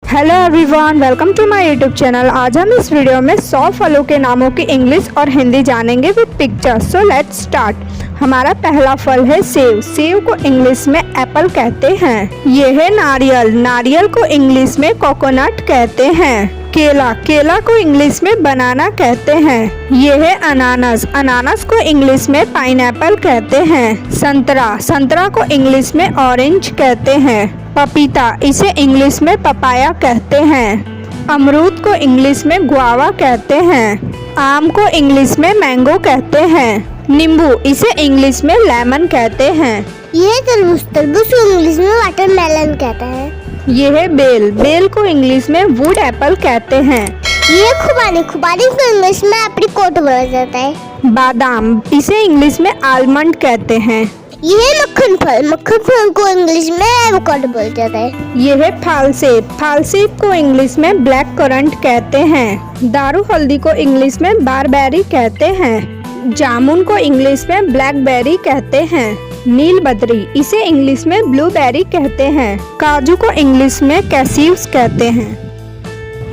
Hello everyone, welcome to my YouTube channel. आज हम इस वीडियो में 100 फलों के नामों की इंग्लिश और हिंदी जानेंगे with pictures. So let's start. हमारा पहला फल है सेब। सेब को इंग्लिश में एप्पल कहते हैं। ये है नारियल। नारियल को इंग्लिश में कोकोनट कहते हैं। केला। केला को इंग्लिश में बनाना कहते हैं। ये है अनानास। अनानास को इंग्लिश में पाइनएप्पल कहते हैं। संतरा। संतरा को इंग्लिश में ऑरेंज कहते हैं। पपीता, इसे इंग्लिश में पपाया कहते हैं। अमरूद को इंग्लिश में गुआवा कहते हैं। आम को इंग्लिश में मैंगो कहते हैं। नींबू, इसे इंग्लिश में लेमन कहते हैं। ये तरबूज। तरबूज को इंग्लिश में वाटरमेलन कहते हैं। ये है बेल। बेल को इंग्लिश में वुड एप्पल कहते हैं। ये खुबानी। खुबानी को इंग्लिश में एप्रिकॉट बोला जाता है। बादाम, इसे इंग्लिश में आलमंड कहते हैं। ये मक्खन फल। मक्खन फल को इंग्लिश में एवोकाडो बोला जाता है। ये है फालसेब। फालसेब को इंग्लिश में ब्लैक करंट कहते हैं। दारू हल्दी को इंग्लिश में बारबेरी कहते हैं। जामुन को इंग्लिश में ब्लैकबेरी कहते हैं। नील बदरी, इसे इंग्लिश में ब्लूबेरी कहते हैं। काजू को इंग्लिश में कैसीव्स कहते हैं।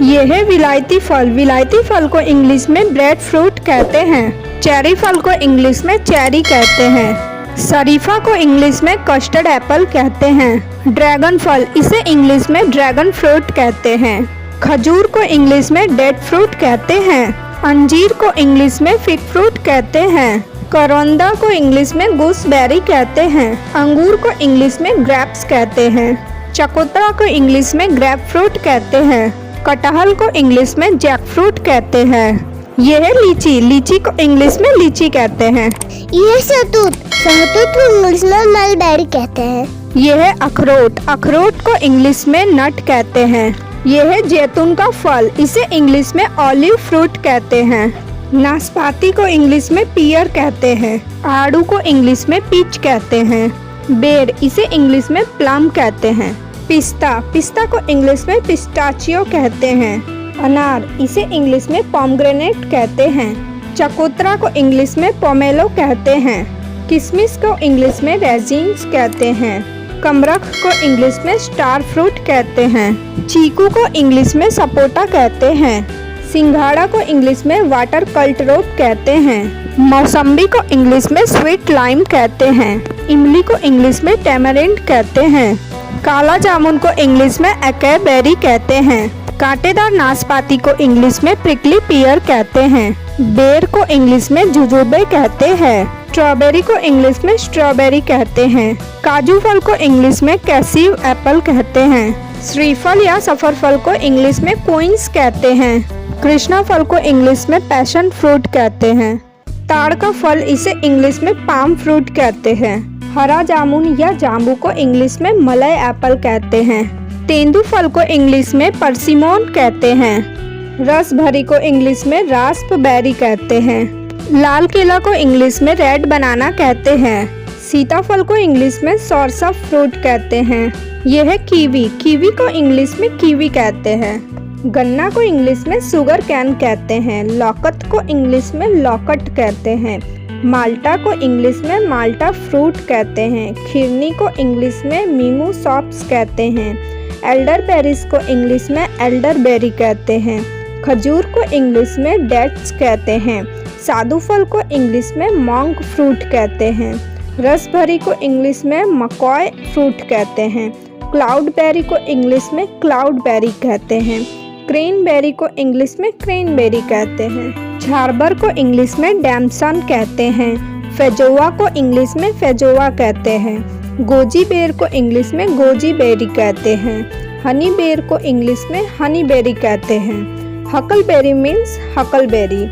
ये है विलायती फल। विलायती फल को इंग्लिश में ब्रेड फ्रूट कहते हैं। चेरी फल को इंग्लिश में चेरी कहते हैं। शरीफा को इंग्लिश में कस्टर्ड एप्पल कहते हैं। ड्रैगन फल, इसे इंग्लिश में ड्रैगन फ्रूट कहते हैं। खजूर को इंग्लिश में डेड फ्रूट कहते हैं। अंजीर को इंग्लिश में फिग फ्रूट कहते हैं। करौंदा को इंग्लिश में गूसबेरी कहते हैं। अंगूर को इंग्लिश में ग्रेप्स कहते हैं। चकोतरा को इंग्लिश में ग्रेप फ्रूट कहते हैं। कटहल को इंग्लिश में जैक फ्रूट कहते हैं। ये है लीची। लीची को इंग्लिश में लीची कहते हैं। ये शहतूत। शहतूत को इंग्लिश में मलबेरी कहते हैं। ये है अखरोट। अखरोट को इंग्लिश में नट कहते हैं। ये है जैतून का फल। इसे इंग्लिश में ऑलिव फ्रूट कहते हैं। नाशपाती को इंग्लिश में पियर कहते हैं। आड़ू को इंग्लिश में पीच कहते हैं। बेर, इसे इंग्लिश में प्लम कहते हैं। पिस्ता। पिस्ता को इंग्लिश में पिस्ताचियो कहते हैं। अनार, इसे इंग्लिश में पोमग्रेनेट कहते हैं। चकोतरा को इंग्लिश में पोमेलो कहते हैं। किशमिश को इंग्लिश में रेजिन्स कहते हैं। कमरख को इंग्लिश में स्टार फ्रूट कहते हैं। चीकू को इंग्लिश में सपोटा कहते हैं। सिंघाड़ा को इंग्लिश में वाटर कल्टरोप कहते हैं। मौसम्बी को इंग्लिश में स्वीट लाइम कहते हैं। इमली को इंग्लिश में टैमरिंड कहते हैं। काला जामुन को इंग्लिश में एके बेरी कहते हैं। कांटेदार नाशपाती को इंग्लिश में प्रिकली पियर कहते हैं। बेर को इंग्लिश में जुजुबे कहते हैं। स्ट्रॉबेरी को इंग्लिश में स्ट्रॉबेरी कहते हैं। काजू फल को इंग्लिश में कैसीव एप्पल कहते हैं। श्रीफल या सफर फल को इंग्लिश में क्वींस कहते हैं। कृष्णा फल को इंग्लिश में पैशन फ्रूट कहते हैं। ताड़ का फल, इसे इंग्लिश में पाम फ्रूट कहते हैं। हरा जामुन या जाम्बू को इंग्लिश में मलय एप्पल कहते हैं। तेंदू फल को इंग्लिश में परसिमोन कहते हैं। रस भरी को इंग्लिश में रास्पबेरी कहते हैं। लाल केला को इंग्लिश में रेड बनाना कहते हैं। सीताफल को इंग्लिश में सॉर्सा फ्रूट कहते हैं। यह है कीवी। कीवी को इंग्लिश में कीवी कहते हैं। गन्ना को इंग्लिश में शुगर कैन कहते हैं। लौकत को इंग्लिश में लौकट कहते हैं। माल्टा को इंग्लिश में माल्टा फ्रूट कहते हैं। खिरनी को इंग्लिश में मीमू सॉप्स कहते हैं। एल्डरबेरीज को इंग्लिश में एल्डरबेरी कहते हैं। खजूर को इंग्लिश में डेट्स कहते हैं। सादू फल को इंग्लिश में मॉन्क फ्रूट कहते हैं। रस भरी को इंग्लिश में मकॉय फ्रूट कहते हैं। क्लाउड बेरी को इंग्लिश में क्लाउड बेरी कहते हैं। क्रेनबेरी को इंग्लिश में क्रेनबेरी कहते हैं। झारबर को इंग्लिश में डैमसन कहते हैं। फेजोवा को इंग्लिश में फेजोवा कहते हैं। गोजी बेर को इंग्लिश में गोजी बेरी कहते हैं। हनी बेर को इंग्लिश में हनी बेरी कहते हैं। Huckleberry means huckleberry.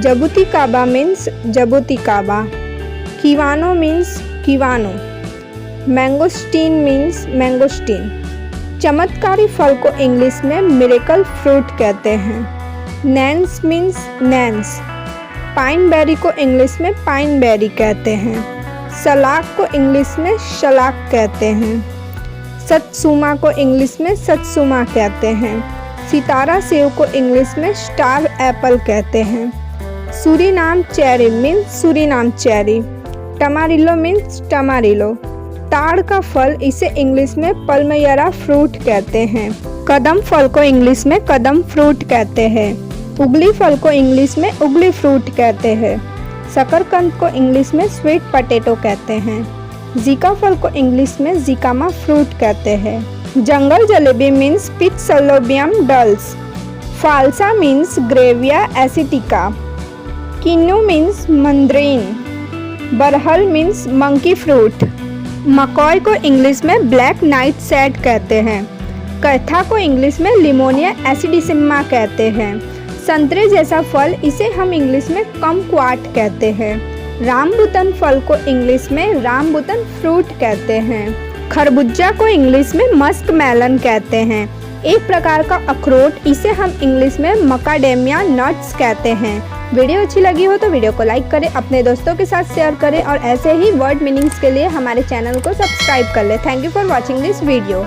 Jabuticaba means jabuticaba. Kiwano means kiwano. Mangosteen means mangosteen. चमत्कारी फल को इंग्लिश में मिरेकल फ्रूट कहते हैं। Nance means nance. Pineberry को इंग्लिश में पाइन बेरी कहते हैं। सलाक को इंग्लिश में शलाक कहते हैं। सतसुमा को इंग्लिश में सतसुमा कहते हैं। सितारा सेव को इंग्लिश में स्टार एप्पल कहते हैं। Suriname cherry means Suriname cherry. Tamarillo means tamarillo. ताड़ का फल इसे इंग्लिश में पल्मयरा फ्रूट कहते हैं। कदम फल को इंग्लिश में कदम फ्रूट कहते हैं। उगली फल को इंग्लिश में उगली फ्रूट कहते हैं। शकरकंद को इंग्लिश में स्वीट पोटैटो कहते हैं। जीका फल को इंग्लिश में जिकामा फ्रूट कहते हैं। जंगल जलेबी मीन्स पिचसलोबियम डल्स। फाल्सा मीन्स ग्रेविया एसिटिका। किन्नू मीन्स मंद्रीन। बरहल मीन्स मंकी फ्रूट। मकॉय को इंग्लिश में ब्लैक नाइट सैड कहते हैं। कैथा को इंग्लिश में लिमोनिया एसिडिसिम्मा कहते हैं। संतरे जैसा फल इसे हम इंग्लिश में कमक्वाट कहते हैं। रामबुतन फल को इंग्लिश में रामबुतन फ्रूट कहते हैं। खरबूजा को इंग्लिश में मस्क मेलन कहते हैं। एक प्रकार का अखरोट इसे हम इंग्लिश में मकाडेमिया नट्स कहते हैं। वीडियो अच्छी लगी हो तो वीडियो को लाइक करें, अपने दोस्तों के साथ शेयर करें और ऐसे ही वर्ड मीनिंग्स के लिए हमारे चैनल को सब्सक्राइब कर लें। Thank you for watching this video.